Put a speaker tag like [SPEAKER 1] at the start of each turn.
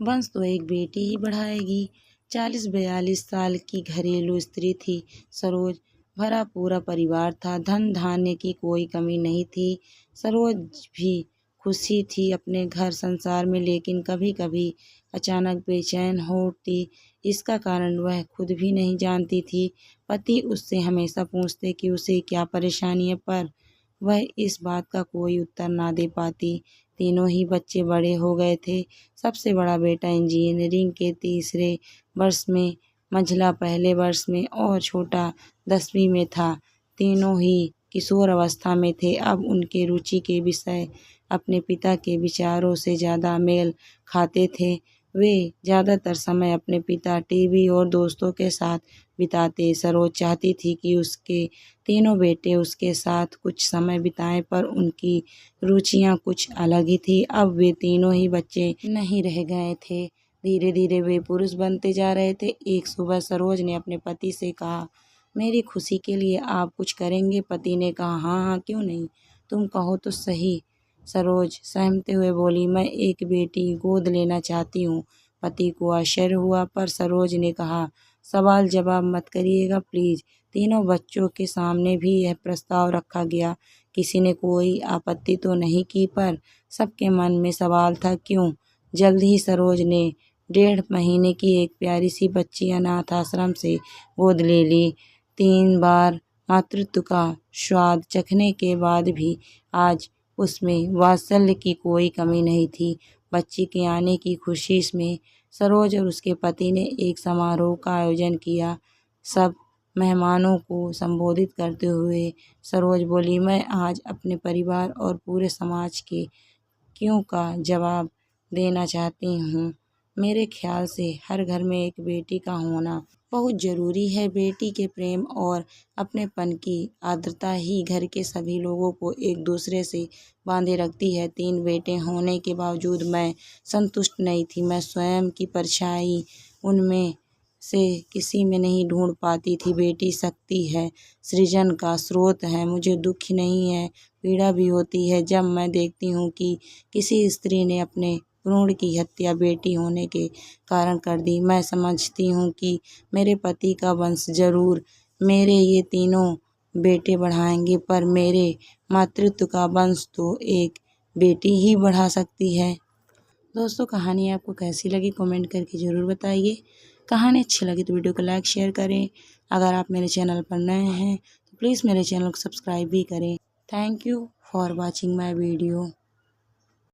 [SPEAKER 1] वंश तो एक बेटी ही बढ़ाएगी। 40-42 साल की घरेलू स्त्री थी सरोज। भरा पूरा परिवार था, धन धान्य की कोई कमी नहीं थी। सरोज भी खुशी थी अपने घर संसार में, लेकिन कभी कभी अचानक बेचैन होती। इसका कारण वह खुद भी नहीं जानती थी। पति उससे हमेशा पूछते कि उसे क्या परेशानी है, पर वह इस बात का कोई उत्तर ना दे पाती। तीनों ही बच्चे बड़े हो गए थे। सबसे बड़ा बेटा इंजीनियरिंग के तीसरे वर्ष में, मंझला पहले वर्ष में और छोटा 10वीं में था। तीनों ही किशोर अवस्था में थे। अब उनके रुचि के विषय अपने पिता के विचारों से ज़्यादा मेल खाते थे। वे ज़्यादातर समय अपने पिता, टीवी और दोस्तों के साथ बिताते। सरोज चाहती थी कि उसके तीनों बेटे उसके साथ कुछ समय बिताएं, पर उनकी रुचियां कुछ अलग ही थी। अब वे तीनों ही बच्चे नहीं रह गए थे। धीरे धीरे वे पुरुष बनते जा रहे थे। एक सुबह सरोज ने अपने पति से कहा, मेरी खुशी के लिए आप कुछ करेंगे? पति ने कहा, हाँ हाँ, क्यों नहीं, तुम कहो तो सही। सरोज सहमते हुए बोली, मैं एक बेटी गोद लेना चाहती हूँ। पति को आश्चर्य हुआ, पर सरोज ने कहा, सवाल जवाब मत करिएगा प्लीज। तीनों बच्चों के सामने भी यह प्रस्ताव रखा गया। किसी ने कोई आपत्ति तो नहीं की, पर सबके मन में सवाल था, क्यों? जल्द ही सरोज ने 1.5 महीने की एक प्यारी सी बच्ची अनाथ आश्रम से गोद ले ली। 3 बार मातृत्व का स्वाद चखने के बाद भी आज उसमें वात्सल्य की कोई कमी नहीं थी। बच्ची के आने की खुशी में सरोज और उसके पति ने एक समारोह का आयोजन किया। सब मेहमानों को संबोधित करते हुए सरोज बोली, मैं आज अपने परिवार और पूरे समाज के क्यों का जवाब देना चाहती हूँ। मेरे ख्याल से हर घर में एक बेटी का होना बहुत ज़रूरी है। बेटी के प्रेम और अपनेपन की आर्द्रता ही घर के सभी लोगों को एक दूसरे से बांधे रखती है। 3 बेटे होने के बावजूद मैं संतुष्ट नहीं थी। मैं स्वयं की परछाई उनमें से किसी में नहीं ढूंढ पाती थी। बेटी शक्ति है, सृजन का स्रोत है। मुझे दुख नहीं है, पीड़ा भी होती है जब मैं देखती हूँ कि किसी स्त्री ने अपने भ्रूण की हत्या बेटी होने के कारण कर दी। मैं समझती हूँ कि मेरे पति का वंश जरूर मेरे ये तीनों बेटे बढ़ाएंगे, पर मेरे मातृत्व का वंश तो एक बेटी ही बढ़ा सकती है। दोस्तों, कहानी आपको कैसी लगी कमेंट करके ज़रूर बताइए। कहानी अच्छी लगी तो वीडियो को लाइक शेयर करें। अगर आप मेरे चैनल पर नए हैं तो प्लीज़ मेरे चैनल को सब्सक्राइब भी करें। Thank you for watching my video.